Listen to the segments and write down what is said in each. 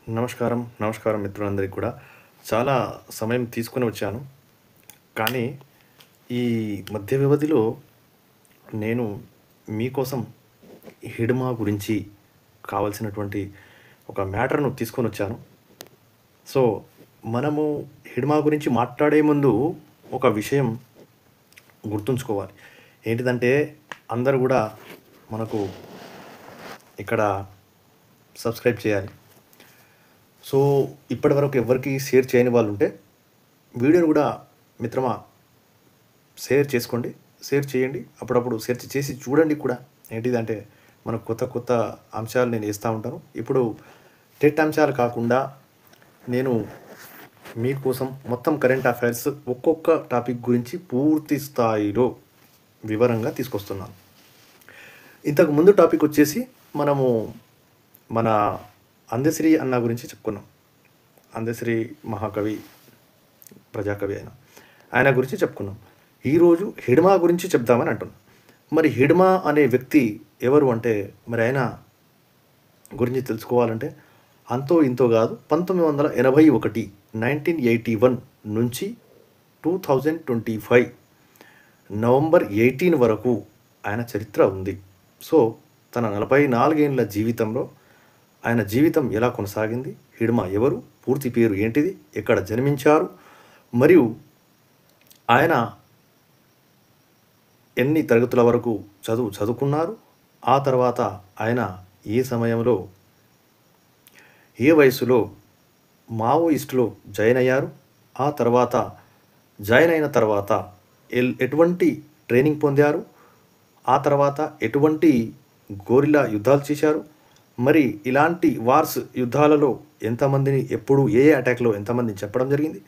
నమస్కారం మిత్రులందరికీ కూడా. చాలా సమయం తీసుకొని వచ్చాను. కానీ ఈ మధ్య వ్యవధిలో నేను మీకోసం హిడ్మా గురించి కావాల్సినటువంటి ఒక మ్యాటర్‌ను తీసుకొనొచ్చాను. సో, మనము హిడ్మా గురించి మాట్లాడే ముందు ఒక విషయం గుర్తుంచుకోవాలి. ఏంటిదంటే అందరూ గూడా మనకు ఇక్కడ సబ్స్క్రైబ్ చేయాలి. సో, ఇప్పటివరకు ఎవ్వరికీ షేర్ చేయని వాళ్ళుంటే వీడియోని గూడా మిత్రమా షేర్ చేసుకోండి. షేర్ చేయండి. అప్పుడప్పుడు షేర్ చేసి చూడండి కూడా. ఏంటిదంటే మనకు కొత్త అంశాలు నేను ఏస్తా ఉంటాను. ఇప్పుడు టెట్ అంశాలు కాకుండా నేను మీకోసం మొత్తం కరెంట్ అఫైర్స్ ఒక్కొక్క టాపిక్ గురించి పూర్తి స్థాయిలో వివరంగా తీసుకొస్తున్నాను. ఇంతకు ముందు టాపిక్ వచ్చేసి మనము మన అందశ్రీ అన్న గురించి చెప్పుకున్నాం. అందశ్రీ మహాకవి, ప్రజాకవి ఆయన గురించి చెప్పుకున్నాం. ఈరోజు హిడ్మా గురించి చెప్దామని అంటున్నాం. మరి హిడ్మా అనే వ్యక్తి ఎవరు అంటే, మరి ఆయన గురించి తెలుసుకోవాలంటే అంతో ఇంతో కాదు, 1981 1981 నుంచి 2025 నవంబర్ 18 వరకు ఆయన చరిత్ర ఉంది. సో, తన 44 ఏళ్ల జీవితంలో ఆయన జీవితం ఎలా కొనసాగింది, హిడ్మా ఎవరు, పూర్తి పేరు ఏంటిది, ఎక్కడ జన్మించారు, మరియు ఆయన ఎన్ని తరగతుల వరకు చదువుకున్నారు, ఆ తర్వాత ఆయన ఏ సమయంలో ఏ వయసులో మావోయిస్టులో జాయిన్ అయ్యారు, ఆ తర్వాత జాయిన్ అయిన తర్వాత ఎటువంటి ట్రైనింగ్ పొందారు, ఆ తర్వాత ఎటువంటి గోరిల్లా యుద్ధాలు చేశారు, మరి ఇలాంటి వార్స్ యుద్ధాలలో ఎంతమందిని ఎప్పుడు ఏ అటాక్లో ఎంతమందిని చెప్పడం జరిగింది,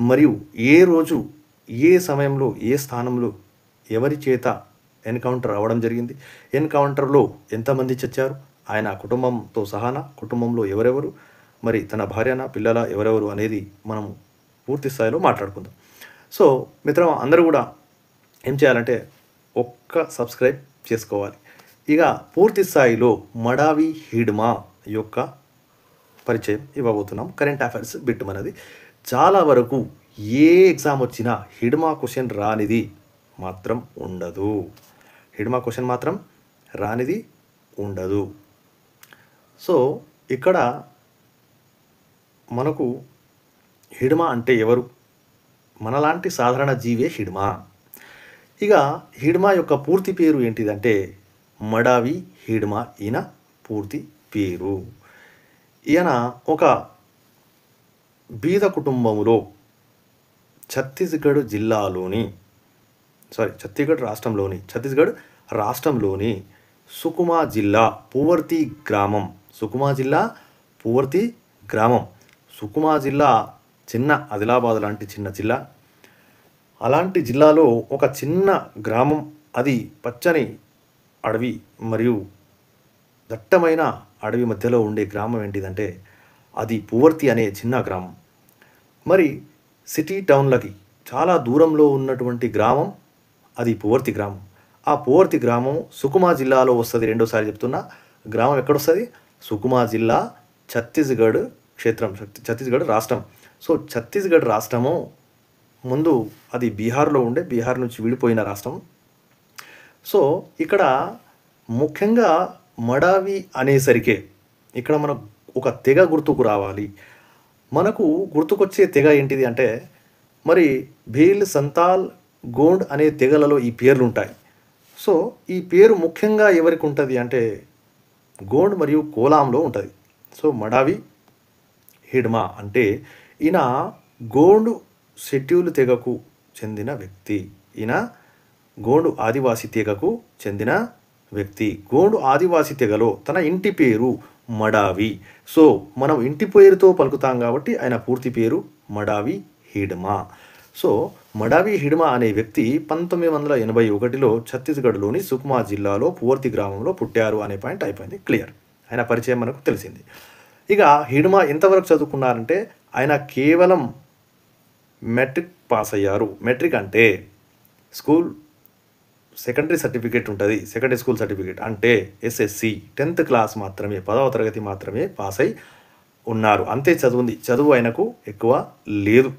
మరియు ఏ రోజు ఏ సమయంలో ఏ స్థానంలో ఎవరి చేత ఎన్కౌంటర్ అవ్వడం జరిగింది, ఎన్కౌంటర్లో ఎంతమంది చచ్చారు, ఆయన కుటుంబంతో సహానా, కుటుంబంలో ఎవరెవరు, మరి తన భార్యన పిల్లల ఎవరెవరు అనేది మనం పూర్తి స్థాయిలో మాట్లాడుకుందాం. సో మిత్రమా, అందరూ కూడా ఏం చేయాలంటే ఒక్క సబ్స్క్రైబ్ చేసుకోవాలి. ఇక పూర్తి స్థాయిలో మడావి హిడ్మా యొక్క పరిచయం ఇవ్వబోతున్నాం. కరెంట్ అఫైర్స్ బిట్ మనది. చాలా వరకు ఏ ఎగ్జామ్ వచ్చినా హిడ్మా క్వశ్చన్ రానిది మాత్రం ఉండదు. హిడ్మా క్వశ్చన్ మాత్రం రానిది ఉండదు. సో ఇక్కడ మనకు హిడ్మా అంటే ఎవరు? మనలాంటి సాధారణ జీవే హిడ్మా. ఇక హిడ్మా యొక్క పూర్తి పేరు ఏంటిదంటే మడావి హిడ్మా. ఈయన పూర్తి పేరు. ఈయన ఒక బీద కుటుంబంలో ఛత్తీస్గఢ్ రాష్ట్రంలోని సుకుమా జిల్లా పువర్తి గ్రామం. సుకుమా జిల్లా చిన్న ఆదిలాబాద్ లాంటి చిన్న జిల్లా. అలాంటి జిల్లాలో ఒక చిన్న గ్రామం, అది పచ్చని అడవి మరియు దట్టమైన అడవి మధ్యలో ఉండే గ్రామం ఏంటిదంటే అది పువర్తి అనే చిన్న గ్రామం. మరి సిటీ టౌన్లకి చాలా దూరంలో ఉన్నటువంటి గ్రామం అది పువర్తి గ్రామం. ఆ పువర్తి గ్రామం సుకుమా జిల్లాలో వస్తుంది. రెండోసారి చెప్తున్నా, గ్రామం ఎక్కడొస్తుంది? సుకుమా జిల్లా, ఛత్తీస్గఢ్ రాష్ట్రం. సో ఛత్తీస్గఢ్ రాష్ట్రము ముందు అది బీహార్లో ఉండే, బీహార్ నుంచి విడిపోయిన రాష్ట్రం. సో ఇక్కడ ముఖ్యంగా మడావి అనేసరికే ఇక్కడ మనకు ఒక తెగ గుర్తుకు రావాలి. మనకు గుర్తుకొచ్చే తెగ ఏంటిది అంటే, మరి భీల్, సంతాల్, గోండ్ అనే తెగలలో ఈ పేర్లు ఉంటాయి. సో ఈ పేరు ముఖ్యంగా ఎవరికి ఉంటుంది అంటే గోండ్ మరియు కోలాంలో ఉంటుంది. సో మడావి హిడ్మా అంటే ఈయన గోండు షెడ్యూల్ తెగకు చెందిన వ్యక్తి. ఈయన గోండు ఆదివాసీ తెగకు చెందిన వ్యక్తి. గోండు ఆదివాసీ తెగలో తన ఇంటి పేరు మడావి. సో మనం ఇంటి పేరుతో పలుకుతాం కాబట్టి ఆయన పూర్తి పేరు మడావి హిడ్మా. సో మడావి హిడ్మా అనే వ్యక్తి 1981లో ఛత్తీస్గఢ్లోని సుకుమా జిల్లాలో పువర్తి గ్రామంలో పుట్టారు అనే పాయింట్ అయిపోయింది, క్లియర్. ఆయన పరిచయం మనకు తెలిసింది. ఇక హిడ్మా ఎంతవరకు చదువుకున్నారంటే ఆయన కేవలం మెట్రిక్ పాస్ అయ్యారు. మెట్రిక్ అంటే స్కూల్ సెకండరీ సర్టిఫికేట్ ఉంటుంది, సెకండరీ స్కూల్ సర్టిఫికేట్ అంటే ఎస్ఎస్సి 10th క్లాస్ మాత్రమే, 10వ తరగతి మాత్రమే పాస్ అయి ఉన్నారు, అంతే చదువుంది. చదువు ఆయనకు ఎక్కువ లేదు.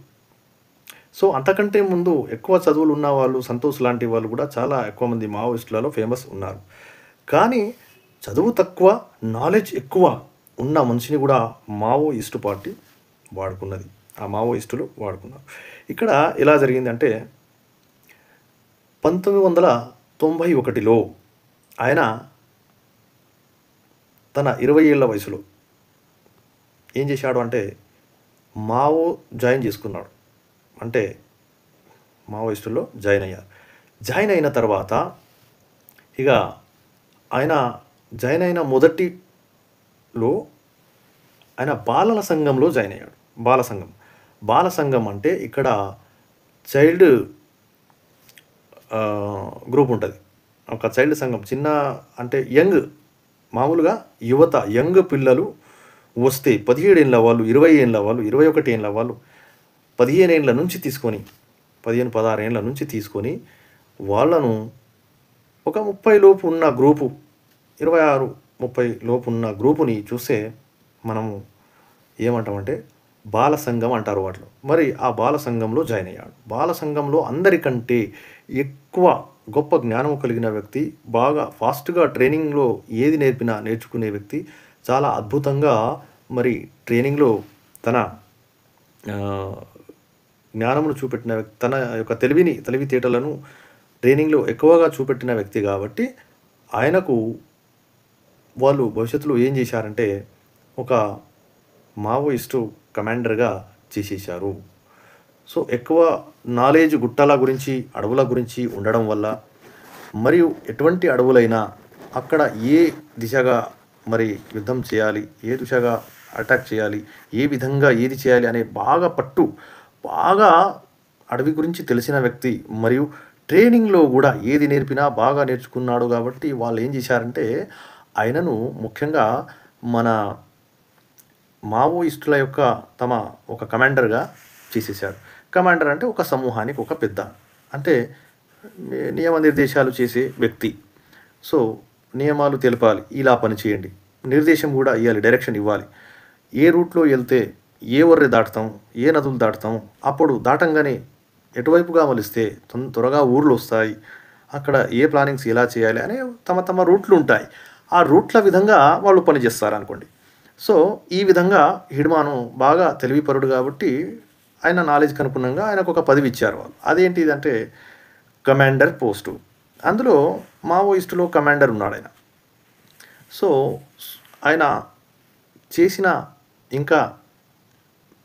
సో అంతకంటే ముందు ఎక్కువ చదువులు ఉన్న వాళ్ళు, సంతోష్ లాంటి వాళ్ళు కూడా చాలా ఎక్కువ మంది మావోయిస్టులలో ఫేమస్ ఉన్నారు. కానీ చదువు తక్కువ, నాలెడ్జ్ ఎక్కువ ఉన్న మనిషిని కూడా మావోయిస్టు పార్టీ వాడుకున్నది. ఆ మావోయిస్టులు వాడుకున్నారు. ఇక్కడ ఎలా జరిగిందంటే 1991లో ఆయన తన 20 ఏళ్ల వయసులో ఏం చేశాడు అంటే మావో జాయిన్ చేసుకున్నాడు. అంటే మావోయిస్టుల్లో జాయిన్ అయ్యారు. జాయిన్ అయిన తర్వాత ఇక ఆయన జాయిన్ అయిన మొదటిలో ఆయన బాలల సంఘంలో జాయిన్ అయ్యాడు. బాల సంఘం అంటే ఇక్కడ చైల్డ్ గ్రూప్ ఉంటుంది. ఒక చైల్డ్ సంఘం, చిన్న అంటే యంగ్, మామూలుగా యువత, యంగ్ పిల్లలు వస్తే 17 ఏళ్ళ వాళ్ళు, 20 ఏళ్ళ వాళ్ళు, 21 ఏళ్ళ వాళ్ళు, 15 ఏళ్ళ నుంచి తీసుకొని 15-16 ఏళ్ళ నుంచి తీసుకొని వాళ్ళను ఒక 30 లోపు ఉన్న గ్రూపు, 26-30 లోపు ఉన్న గ్రూపుని చూస్తే మనము ఏమంటామంటే బాల సంఘం అంటారు వాటిలో. మరి ఆ బాల సంఘంలో జాయిన్ అయ్యాడు. బాల సంఘంలో అందరికంటే ఎక్కువ గొప్ప జ్ఞానం కలిగిన వ్యక్తి, బాగా ఫాస్ట్గా ట్రైనింగ్లో ఏది నేర్పినా నేర్చుకునే వ్యక్తి, చాలా అద్భుతంగా మరి ట్రైనింగ్లో తన జ్ఞానమును చూపెట్టిన వ్యక్తి, తన యొక్క తెలివితేటలను ట్రైనింగ్లో ఎక్కువగా చూపెట్టిన వ్యక్తి కాబట్టి ఆయనకు వాళ్ళు భవిష్యత్తులో ఏం చేశారంటే ఒక మావోయిస్టు కమాండర్గా చేసేశారు. సో ఎక్కువ నాలెడ్జ్ గుట్టల గురించి, అడవుల గురించి ఉండడం వల్ల, మరియు ఎటువంటి అడవులైనా అక్కడ ఏ దిశగా మరి యుద్ధం చేయాలి, ఏ దిశగా అటాక్ చేయాలి, ఏ విధంగా ఏది చేయాలి అనే బాగా అడవి గురించి తెలిసిన వ్యక్తి, మరియు ట్రైనింగ్లో కూడా ఏది నేర్పినా బాగా నేర్చుకున్నాడు. కాబట్టి వాళ్ళు ఏం చేశారంటే ఆయనను ముఖ్యంగా మన మావోయిస్టుల యొక్క తమ ఒక కమాండర్గా చేసేసారు. కమాండర్ అంటే ఒక సమూహానికి ఒక పెద్ద, అంటే నియమ నిర్దేశాలు చేసే వ్యక్తి. సో నియమాలు తెలపాలి, ఇలా పని చేయండి, నిర్దేశం కూడా ఇవ్వాలి, డైరెక్షన్ ఇవ్వాలి. ఏ రూట్లో వెళ్తే ఏ వర్రె దాటుతాం, ఏ నదులు దాటుతాం, అప్పుడు దాటంగానే ఎటువైపుగా మలిస్తే త్వరగా ఊర్లు వస్తాయి, అక్కడ ఏ ప్లానింగ్స్ ఎలా చేయాలి అనే తమ రూట్లు ఉంటాయి. ఆ రూట్ల విధంగా వాళ్ళు పనిచేస్తారు అనుకోండి. సో ఈ విధంగా హిడ్మాను బాగా తెలివిపరుడు కాబట్టి ఆయన నాలెడ్జ్కి అనుగుణంగా ఆయనకు ఒక పదవి ఇచ్చారు వాళ్ళు. అదేంటిదంటే కమాండర్ పోస్టు. అందులో మావోయిస్టులో కమాండర్ ఉన్నాడు ఆయన. సో ఆయన చేసిన ఇంకా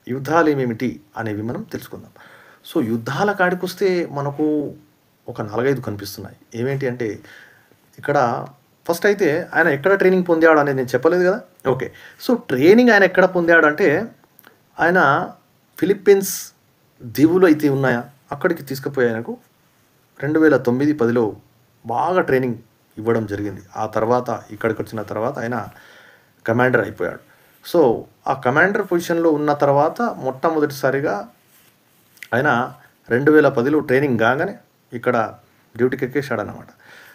యుద్ధాలు ఏమేమిటి అనేవి మనం తెలుసుకుందాం. సో యుద్ధాల కాడికొస్తే మనకు ఒక 4-5 కనిపిస్తున్నాయి. ఏమేంటి అంటే ఇక్కడ ఫస్ట్ అయితే ఆయన ఎక్కడ ట్రైనింగ్ పొందాడు అనేది నేను చెప్పలేదు కదా. ఓకే, సో ట్రైనింగ్ ఆయన ఎక్కడ పొందాడు అంటే ఆయన ఫిలిప్పీన్స్ దీవులు అయితే ఉన్నాయా అక్కడికి తీసుకుపోయి ఆయనకు 2009-10లో బాగా ట్రైనింగ్ ఇవ్వడం జరిగింది. ఆ తర్వాత ఇక్కడికి వచ్చిన తర్వాత ఆయన కమాండర్ అయిపోయాడు. సో ఆ కమాండర్ పొజిషన్లో ఉన్న తర్వాత మొట్టమొదటిసారిగా ఆయన 2010లో ట్రైనింగ్ కాగానే ఇక్కడ డ్యూటీకి ఎక్కేశాడు అన్నమాట.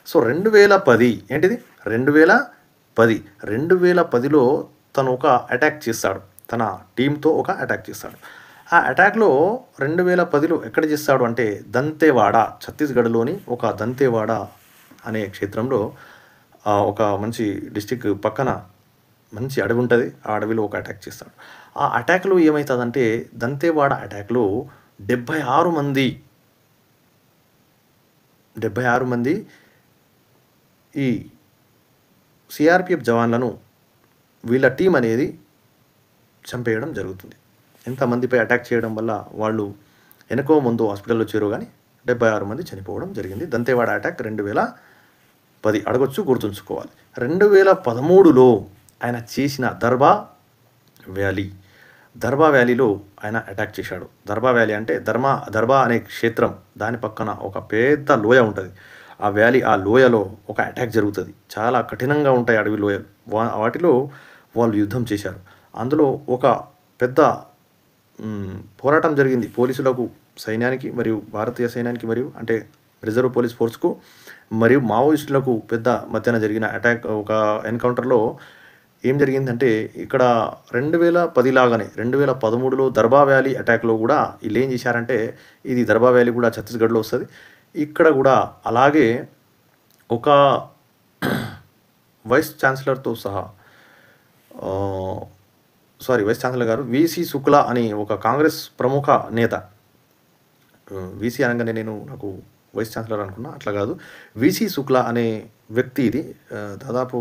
సో 2010 ఏంటిది 2010లో తను ఒక అటాక్ చేస్తాడు, తన టీంతో ఒక అటాక్ చేస్తాడు. ఆ అటాక్లో 2010లో ఎక్కడ చేస్తాడు అంటే దంతేవాడ, ఛత్తీస్గఢ్లోని ఒక దంతేవాడ అనే క్షేత్రంలో ఒక మంచి డిస్టిక్ పక్కన మంచి అడవి ఉంటుంది. ఆ అడవిలో ఒక అటాక్ చేస్తాడు. ఆ అటాక్లో ఏమవుతుందంటే దంతేవాడ అటాక్లో 76 మంది ఈ సిఆర్పిఎఫ్ జవాన్లను వీళ్ళ టీం అనేది చంపేయడం జరుగుతుంది. ఎంతమందిపై అటాక్ చేయడం వల్ల వాళ్ళు వెనకో ముందు హాస్పిటల్లో చేరు కానీ 76 మంది చనిపోవడం జరిగింది. దంతేవాడ అటాక్ 2010 అడగొచ్చు, గుర్తుంచుకోవాలి. 2013లో ఆయన చేసిన దర్బా వ్యాలీలో ఆయన అటాక్ చేశాడు. దర్బా వ్యాలీ అంటే దర్బా అనే క్షేత్రం, దాని పక్కన ఒక పెద్ద లోయ ఉంటుంది. ఆ వ్యాలీ, ఆ లోయలో ఒక అటాక్ జరుగుతుంది. చాలా కఠినంగా ఉంటాయి అడవి లోయలు. వాటిలో వాళ్ళు యుద్ధం చేశారు. అందులో ఒక పెద్ద పోరాటం జరిగింది పోలీసులకు, సైన్యానికి, మరియు భారతీయ సైన్యానికి, మరియు అంటే రిజర్వ్ పోలీస్ ఫోర్స్కు మరియు మావోయిస్టులకు పెద్ద మధ్యన జరిగిన అటాక్, ఒక ఎన్కౌంటర్లో ఏం జరిగిందంటే ఇక్కడ 2010 లాగానే 2013లో దర్బా వ్యాలీ అటాక్‌లో గూడా ఈళ్ళేం చేశారంటే, ఇది దర్బా వ్యాలీ కూడా ఛత్తీస్‌గఢ్‌లో వస్తది. ఇక్కడ గూడా అలాగే ఒక వైస్ ఛాన్సలర్‌తో సహా వైస్ ఛాన్సలర్ గారు వీసీ శుక్లా అని ఒక కాంగ్రెస్ ప్రముఖ నేత. వీసీ అనగానే నాకు వైస్ ఛాన్సలర్ అనుకున్నా, అట్లా కాదు. వీసీ శుక్లా అనే వ్యక్తి ఇది. దాదాపు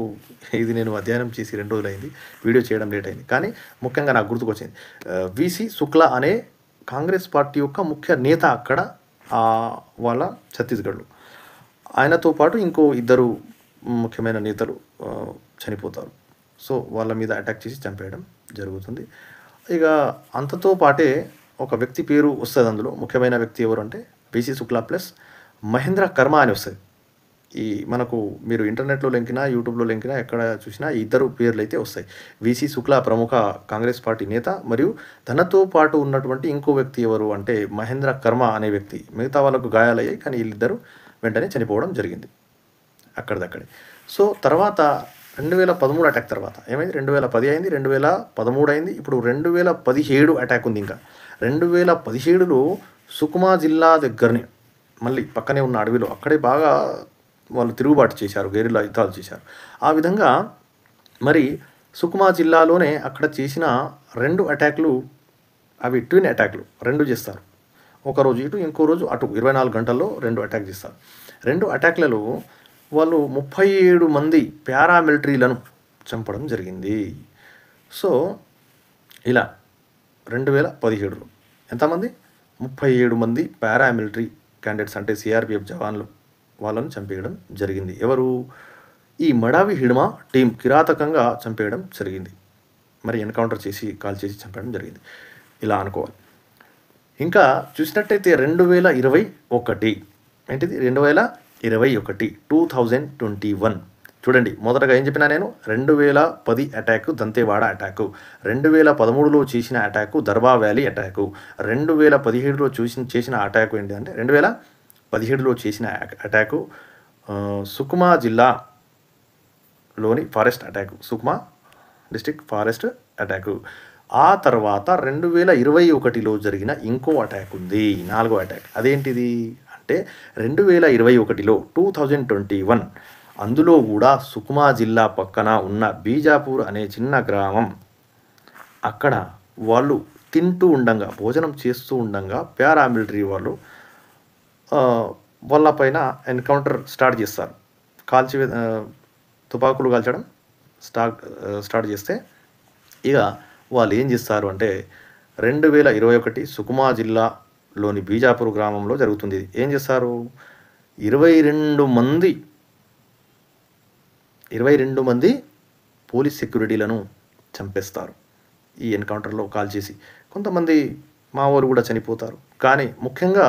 ఇది నేను అధ్యయనం చేసి 2 రోజులైంది. వీడియో చేయడం లేట్ అయింది. కానీ ముఖ్యంగా నాకు గుర్తుకొచ్చింది. వీసీ శుక్లా అనే కాంగ్రెస్ పార్టీ యొక్క ముఖ్య నేత అక్కడ వాళ్ళ ఛత్తీస్‌గఢ్‌లో. ఆయనతో పాటు ఇంకో 2 ముఖ్యమైన నేతలు చనిపోతారు. సో వాళ్ళ మీద అటాక్ చేసి చంపేయడం జరుగుతుంది. ఇక అంతతో పాటే ఒక వ్యక్తి పేరు వస్తుంది అందులో. ముఖ్యమైన వ్యక్తి ఎవరు అంటే వీసీ శుక్లా ప్లస్ మహేంద్ర కర్మ అని వస్తుంది. ఈ మనకు మీరు ఇంటర్నెట్లో లెంకినా, యూట్యూబ్లో లెంకినా, ఎక్కడ చూసినా ఈ 2 పేర్లు అయితే వస్తాయి. వీసీ శుక్లా ప్రముఖ కాంగ్రెస్ పార్టీ నేత, మరియు తనతో పాటు ఉన్నటువంటి ఇంకో వ్యక్తి ఎవరు అంటే మహేంద్ర కర్మ అనే వ్యక్తి. మిగతా వాళ్ళకు గాయాలయ్యాయి, కానీ వీళ్ళిద్దరూ వెంటనే చనిపోవడం జరిగింది అక్కడిదక్కడే. సో తర్వాత 2013 అటాక్ తర్వాత ఏమైంది? 2010 అయింది, 2013 అయింది, ఇప్పుడు 2017 అటాక్ ఉంది. ఇంకా 2017లో సుకుమా జిల్లా దగ్గరనే మళ్ళీ పక్కనే ఉన్న అడవిలో అక్కడే బాగా వాళ్ళు తిరుగుబాటు చేశారు, గెరిల్లా యుద్ధాలు చేశారు. ఆ విధంగా మరి సుకుమా జిల్లాలోనే అక్కడ చేసిన 2 అటాక్లు, అవి ట్విన్ అటాక్లు 2 చేస్తారు. ఒకరోజు ఇటు, ఇంకో రోజు అటు, 24 గంటల్లో 2 అటాక్ చేస్తారు. 2 అటాక్లలో వాళ్ళు 37 మంది పారామిలిటరీలను చంపడం జరిగింది. సో ఇలా 2017లో ఎంతమంది? 37 మంది పారామిలిటరీ క్యాండిడేట్స్ అంటే సిఆర్పిఎఫ్ జవాన్లు వాళ్ళను చంపేయడం జరిగింది. ఎవరు? ఈ మడావి హిడ్మా టీం కిరాతకంగా చంపేయడం జరిగింది. మరి ఎన్కౌంటర్ చేసి కాల్ చేసి చంపేయడం జరిగింది. ఇలా అనుకోవాలి. ఇంకా చూసినట్టయితే 2021 ఏంటిది? 2021 చూడండి. మొదటగా ఏం చెప్పినా నేను? 2010 అటాక్ దంతేవాడ అటాకు, 2013లో చేసిన అటాకు దర్బా వ్యాలీ అటాకు, 2017లో చేసిన అటాకు ఏంటిదంటే 2017లో చేసిన అటాకు సుకుమా జిల్లాలోని forest attack, Sukma district forest attack. ఆ తర్వాత 2021లో జరిగిన ఇంకో అటాక్ ఉంది, 4వ అటాక్. అదేంటిది అంటే 2021లో 2021 అందులో కూడా సుకుమా జిల్లా పక్కన ఉన్న బీజాపూర్ అనే చిన్న గ్రామం, అక్కడ వాళ్ళు తింటూ ఉండంగా, భోజనం చేస్తూ ఉండంగా పారామిలిటరీ వాళ్ళు వాళ్ళపైన ఎన్కౌంటర్ స్టార్ట్ చేస్తారు. తుపాకులు కాల్చడం స్టార్ట్ చేస్తే ఇక వాళ్ళు ఏం చేస్తారు అంటే 2021 సుకుమా జిల్లాలోని బీజాపూర్ గ్రామంలో జరుగుతుంది. ఏం చేస్తారు? 22 మంది పోలీస్ సెక్యూరిటీలను చంపేస్తారు ఈ ఎన్కౌంటర్లో కాల్ చేసి. కొంతమంది మావోలు కూడా చనిపోతారు. కానీ ముఖ్యంగా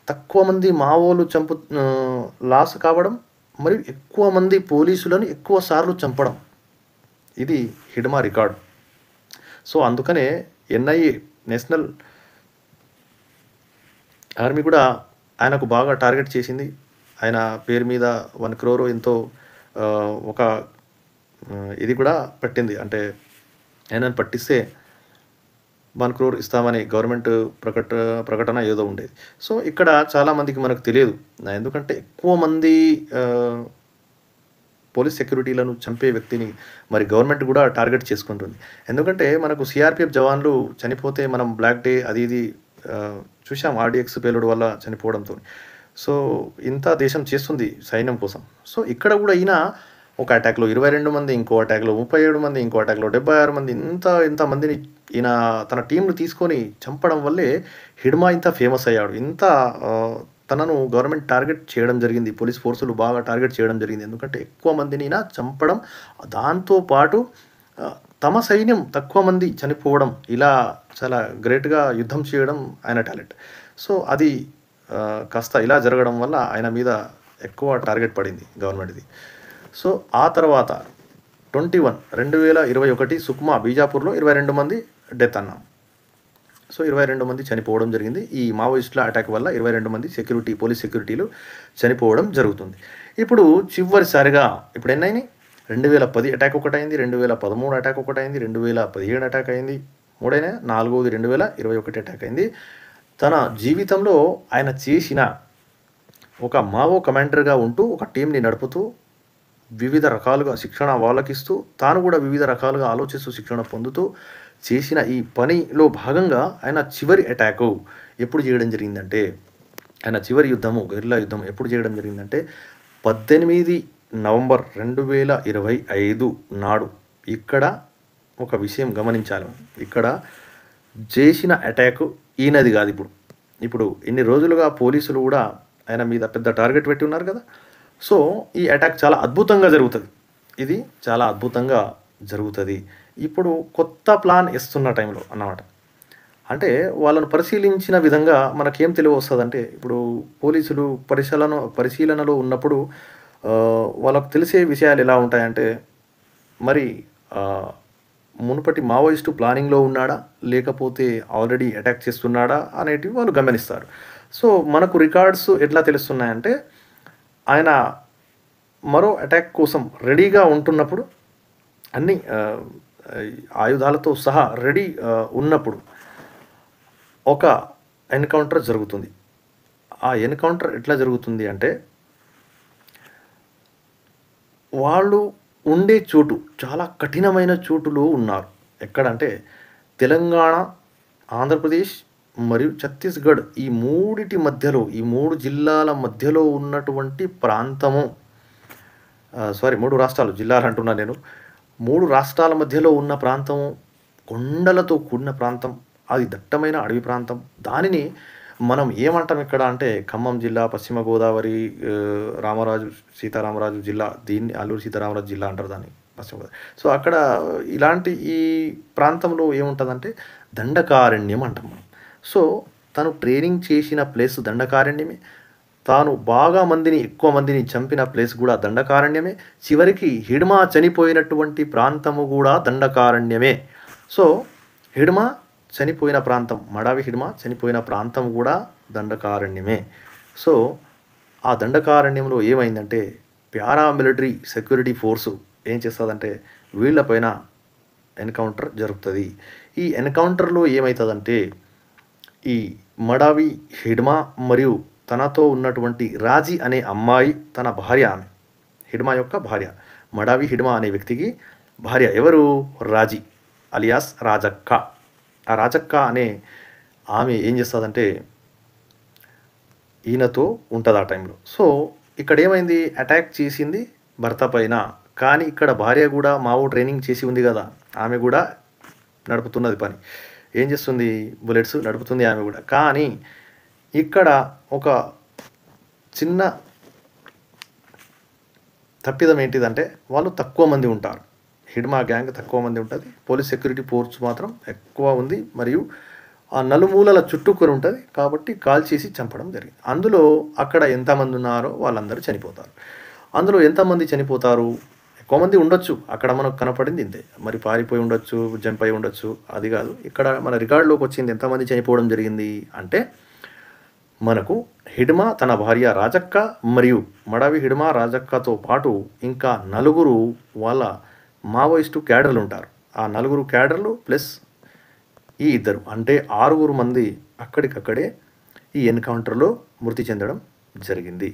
తక్కువ మంది మావోలు లాస్ కావడం, మరియు ఎక్కువ మంది పోలీసులను ఎక్కువ సార్లు చంపడం, ఇది హిడ్మా రికార్డు. సో అందుకనే ఎన్ఐఏ, నేషనల్ ఆర్మీ కూడా ఆయనకు బాగా టార్గెట్ చేసింది. ఆయన పేరు మీద 1 crore ఎంతో ఒక ఇది కూడా పెట్టింది. అంటే ఆయనను పట్టిస్తే 1 crore ఇస్తామని గవర్నమెంట్ ప్రకటన ఏదో ఉండేది. సో ఇక్కడ చాలామందికి మనకు తెలియదు. ఎందుకంటే ఎక్కువ మంది పోలీస్ సెక్యూరిటీలను చంపే వ్యక్తిని మరి గవర్నమెంట్ కూడా టార్గెట్ చేసుకుంటుంది. ఎందుకంటే మనకు సిఆర్పిఎఫ్ జవాన్లు చనిపోతే మనం బ్లాక్ డే అది ఇది చూసాం, ఆర్డిఎక్స్ పేలుడు వల్ల చనిపోవడంతో. సో ఇంత దేశం చేస్తుంది సైన్యం కోసం. సో ఇక్కడ కూడా ఈయన ఒక అటాక్లో 22 మంది, ఇంకో అటాక్లో 37 మంది, ఇంకో అటాక్లో 76 మంది, ఇంతమందిని ఈయన తన టీంను తీసుకొని చంపడం వల్లే హిడ్మా ఇంత ఫేమస్ అయ్యాడు. ఇంత తనను గవర్నమెంట్ టార్గెట్ చేయడం జరిగింది, పోలీస్ ఫోర్సులు బాగా టార్గెట్ చేయడం జరిగింది. ఎందుకంటే ఎక్కువ మందిని చంపడం, దాంతోపాటు తమ సైన్యం తక్కువ మంది చనిపోవడం, ఇలా చాలా గ్రేట్గా యుద్ధం చేయడం ఆయన టాలెంట్. సో అది కాస్త ఇలా జరగడం వల్ల ఆయన మీద ఎక్కువ టార్గెట్ పడింది గవర్నమెంట్ది. సో ఆ తర్వాత 2021 సుకుమా బీజాపూర్లో 22 మంది డెత్ అన్నాం. సో 22 మంది చనిపోవడం జరిగింది. ఈ మావోయిస్టుల అటాక్ వల్ల 22 మంది పోలీస్ సెక్యూరిటీలు చనిపోవడం జరుగుతుంది. ఇప్పుడు చివరిసారిగా ఇప్పుడు ఎన్నైనాయి? 2010 అటాక్ ఒకటైంది, 2013 అటాక్ ఒకటైంది, 2017 అటాక్ అయింది, మూడైనా నాలుగోది 2021 అటాక్ అయింది. తన జీవితంలో ఆయన చేసిన ఒక మావో కమాండర్గా ఉంటూ ఒక టీంని నడుపుతూ వివిధ రకాలుగా శిక్షణ వాళ్ళకిస్తూ తాను కూడా వివిధ రకాలుగా ఆలోచిస్తూ శిక్షణ పొందుతూ చేసిన ఈ పనిలో భాగంగా ఆయన చివరి అటాకు ఎప్పుడు చేయడం జరిగిందంటే, ఆయన చివరి యుద్ధము గెరిల్లా యుద్ధం ఎప్పుడు చేయడం జరిగిందంటే 18 నవంబర్ 2025 నాడు. ఇక్కడ ఒక విషయం గమనించాలి. ఇక్కడ చేసిన అటాక్ ఈయనది కాదు. ఇప్పుడు ఇన్ని రోజులుగా పోలీసులు కూడా ఆయన మీద పెద్ద టార్గెట్ పెట్టి ఉన్నారు కదా. సో ఈ అటాక్ చాలా అద్భుతంగా జరుగుతుంది. ఇది చాలా అద్భుతంగా జరుగుతుంది. ఇప్పుడు కొత్త ప్లాన్ ఇస్తున్న టైంలో అన్నమాట. అంటే వాళ్ళను పరిశీలించిన విధంగా మనకేం తెలివి వస్తుందంటే, ఇప్పుడు పోలీసులు పరిశీలనలో ఉన్నప్పుడు వాళ్ళకు తెలిసే విషయాలు ఎలా ఉంటాయంటే, మరి మునుపటి మావోయిస్టు ప్లానింగ్లో ఉన్నాడా లేకపోతే ఆల్రెడీ అటాక్ చేస్తున్నాడా అనేటివి వాళ్ళు గమనిస్తారు. సో మనకు రికార్డ్స్ ఎట్లా తెలుస్తున్నాయంటే, ఆయన మరో అటాక్ కోసం రెడీగా ఉంటున్నప్పుడు అన్ని ఆయుధాలతో సహా రెడీ ఉన్నప్పుడు ఒక ఎన్కౌంటర్ జరుగుతుంది. ఆ ఎన్కౌంటర్ ఎట్లా జరుగుతుంది అంటే, వాళ్ళు ఉండే చోటు చాలా కఠినమైన చోటులో ఉన్నారు. ఎక్కడంటే తెలంగాణ, ఆంధ్రప్రదేశ్ మరియు ఛత్తీస్గఢ్ ఈ మూడిటి మధ్యలో, ఈ 3 జిల్లాల మధ్యలో ఉన్నటువంటి ప్రాంతము. 3 రాష్ట్రాలు, జిల్లాలు అంటున్నా నేను. 3 రాష్ట్రాల మధ్యలో ఉన్న ప్రాంతం, కొండలతో కూడిన ప్రాంతం, అది దట్టమైన అడవి ప్రాంతం. దానిని మనం ఏమంటాం ఇక్కడ అంటే ఖమ్మం జిల్లా, పశ్చిమ గోదావరి, సీతారామరాజు జిల్లా, దీన్ని అల్లూరి సీతారామరాజు జిల్లా అంటారు దాన్ని, పశ్చిమ గోదావరి. సో అక్కడ ఇలాంటి ఈ ప్రాంతంలో ఏముంటుందంటే దండకారణ్యం అంటాం మనం. సో తను ట్రైనింగ్ చేసిన ప్లేస్ దండకారణ్యమే, తాను ఎక్కువ మందిని చంపిన ప్లేస్ కూడా దండకారణ్యమే, చివరికి హిడ్మా చనిపోయినటువంటి ప్రాంతము కూడా దండకారణ్యమే. సో హిడ్మా చనిపోయిన ప్రాంతం, మడావి హిడ్మా చనిపోయిన ప్రాంతం కూడా దండకారణ్యమే. సో ఆ దండకారణ్యంలో ఏమైందంటే పారామిలిటరీ సెక్యూరిటీ ఫోర్సు ఏం చేస్తుందంటే వీళ్ళపైన ఎన్కౌంటర్ జరుగుతుంది. ఈ ఎన్కౌంటర్లో ఏమవుతుందంటే, ఈ మడావి హిడ్మా మరియు తనతో ఉన్నటువంటి రాజీ అనే అమ్మాయి, తన భార్య, ఆమె హిడ్మా యొక్క భార్య, మడావి హిడ్మా అనే వ్యక్తికి భార్య ఎవరు, రాజీ అలియాస్ రాజక్క. ఆ రాజక్క అనే ఆమె ఏం చేస్తుందంటే ఈయనతో ఉంటుంది ఆ టైంలో. సో ఇక్కడ ఏమైంది, అటాక్ చేసింది భర్త పైన, కానీ ఇక్కడ భార్య కూడా మావో ట్రైనింగ్ చేసి ఉంది కదా, ఆమె కూడా నడుపుతున్నది పని, ఏం చేస్తుంది, బుల్లెట్స్ నడుపుతుంది ఆమె కూడా. కానీ ఇక్కడ ఒక చిన్న తప్పిదం ఏంటిదంటే, వాళ్ళు తక్కువ మంది ఉంటారు, హిడ్మా గ్యాంగ్ తక్కువ మంది ఉంటుంది, పోలీస్ సెక్యూరిటీ ఫోర్స్ మాత్రం ఎక్కువ ఉంది, మరియు ఆ నలుమూలల చుట్టుకొని ఉంటుంది, కాబట్టి కాల్ చేసి చంపడం జరిగింది. అందులో అక్కడ ఎంతమంది ఉన్నారో వాళ్ళందరూ చనిపోతారు. అందులో ఎంతమంది చనిపోతారు, ఎక్కువ మంది ఉండొచ్చు, అక్కడ మనకు కనపడింది ఇంతే, మరి పారిపోయి ఉండొచ్చు, జంప్ అయి ఉండొచ్చు, అది కాదు. ఇక్కడ మన రికార్డులోకి వచ్చింది ఎంతమంది చనిపోవడం జరిగింది అంటే, మనకు హిడ్మా, తన భార్య రాజక్క మరియు మడావి హిడ్మా రాజక్కతో పాటు ఇంకా 4 వాళ్ళ మావోయిస్టు క్యాడర్లు ఉంటారు. ఆ 4 క్యాడర్లు ప్లస్ ఈ 2 అంటే 6 మంది అక్కడికక్కడే ఈ ఎన్కౌంటర్లో మృతి చెందడం జరిగింది.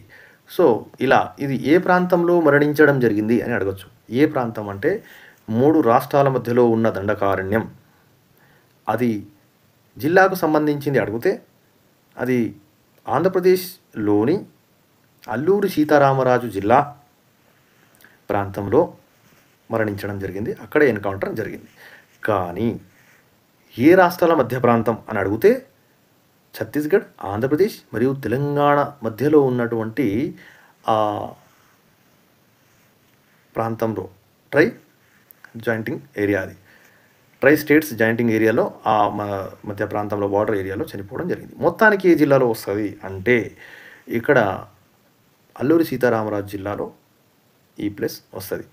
సో ఇలా ఇది ఏ ప్రాంతంలో మరణించడం జరిగింది అని అడగచ్చు. ఏ ప్రాంతం అంటే 3 రాష్ట్రాల మధ్యలో ఉన్న దండకారణ్యం. అది జిల్లాకు సంబంధించింది అడిగితే అది ఆంధ్రప్రదేశ్లోని అల్లూరి సీతారామరాజు జిల్లా ప్రాంతంలో మరణించడం జరిగింది, అక్కడే ఎన్కౌంటర్ జరిగింది. కానీ ఏ రాష్ట్రాల మధ్య ప్రాంతం అని అడిగితే ఛత్తీస్గఢ్, ఆంధ్రప్రదేశ్ మరియు తెలంగాణ మధ్యలో ఉన్నటువంటి ఆ ప్రాంతంలో ట్రై జాయింటింగ్ ఏరియా, అది ట్రై స్టేట్స్ జాయింటింగ్ ఏరియాలో ఆ మధ్య ప్రాంతంలో బార్డర్ ఏరియాలో చనిపోవడం జరిగింది. మొత్తానికి ఏ జిల్లాలో వస్తుంది అంటే ఇక్కడ అల్లూరి సీతారామరాజు జిల్లాలో ఈ ప్లేస్ వస్తుంది.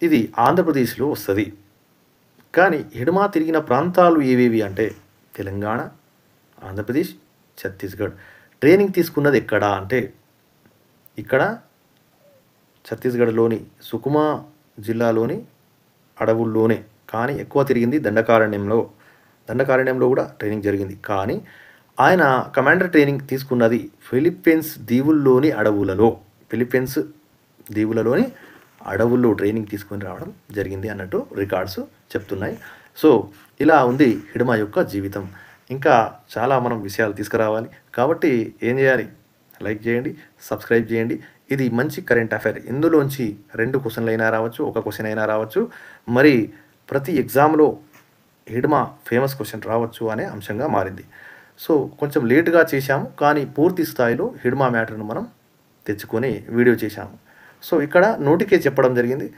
ఇది ఆంధ్రప్రదేశ్లో వస్తుంది. కానీ హిడ్మా తిరిగిన ప్రాంతాలు ఏవేవి అంటే తెలంగాణ, ఆంధ్రప్రదేశ్, ఛత్తీస్గఢ్. ట్రైనింగ్ తీసుకున్నది ఎక్కడ అంటే ఇక్కడ ఛత్తీస్గఢ్లోని సుకుమా జిల్లాలోని అడవుల్లోనే, కానీ ఎక్కువ తిరిగింది దండకారణ్యంలో కూడా ట్రైనింగ్ జరిగింది. కానీ ఆయన కమాండర్ ట్రైనింగ్ తీసుకున్నది ఫిలిప్పీన్స్ దీవుల్లోని అడవుల్లో ట్రైనింగ్ తీసుకొని రావడం జరిగింది అన్నట్టు రికార్డ్స్ చెప్తున్నాయి. సో ఇలా ఉంది హిడ్మా యొక్క జీవితం. ఇంకా చాలా మనం విషయాలు తీసుకురావాలి కాబట్టి ఏం చేయాలి? లైక్ చేయండి, సబ్స్క్రైబ్ చేయండి. ఇది మంచి కరెంట్ అఫైర్. ఇందులోంచి 2 క్వశ్చన్లు అయినా రావచ్చు, 1 క్వశ్చన్ అయినా రావచ్చు. మరి ప్రతి ఎగ్జామ్లో హిడ్మా ఫేమస్ క్వశ్చన్ రావచ్చు అనే అంశంగా మారింది. సో కొంచెం లేటుగా చేశాము, కానీ పూర్తి స్థాయిలో హిడ్మా మ్యాటర్ను మనం తెచ్చుకొని వీడియో చేశాము. సో ఇక్కడ నోటికే చెప్పడం జరిగింది.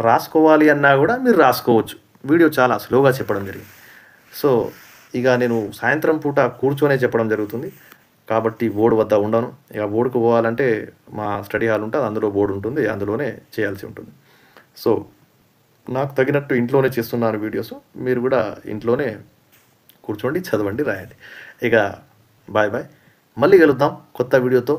రాసుకోవాలి అన్నా కూడా మీరు రాసుకోవచ్చు. వీడియో చాలా స్లోగా చెప్పడం జరిగింది. సో ఇక నేను సాయంత్రం పూట కూర్చొనే చెప్పడం జరుగుతుంది కాబట్టి బోర్డు వద్ద ఉండను. ఇక బోర్డుకు పోవాలంటే మా స్టడీ హాల్ ఉంటుంది, అందులో బోర్డు ఉంటుంది, అందులోనే చేయాల్సి ఉంటుంది. సో నాకు తగినట్టు ఇంట్లోనే చేస్తున్నాను వీడియోస్. మీరు కూడా ఇంట్లోనే కూర్చోండి, చదవండి, రాయండి. ఇక బాయ్ బాయ్. మళ్ళీ కలుద్దాం కొత్త వీడియోతో.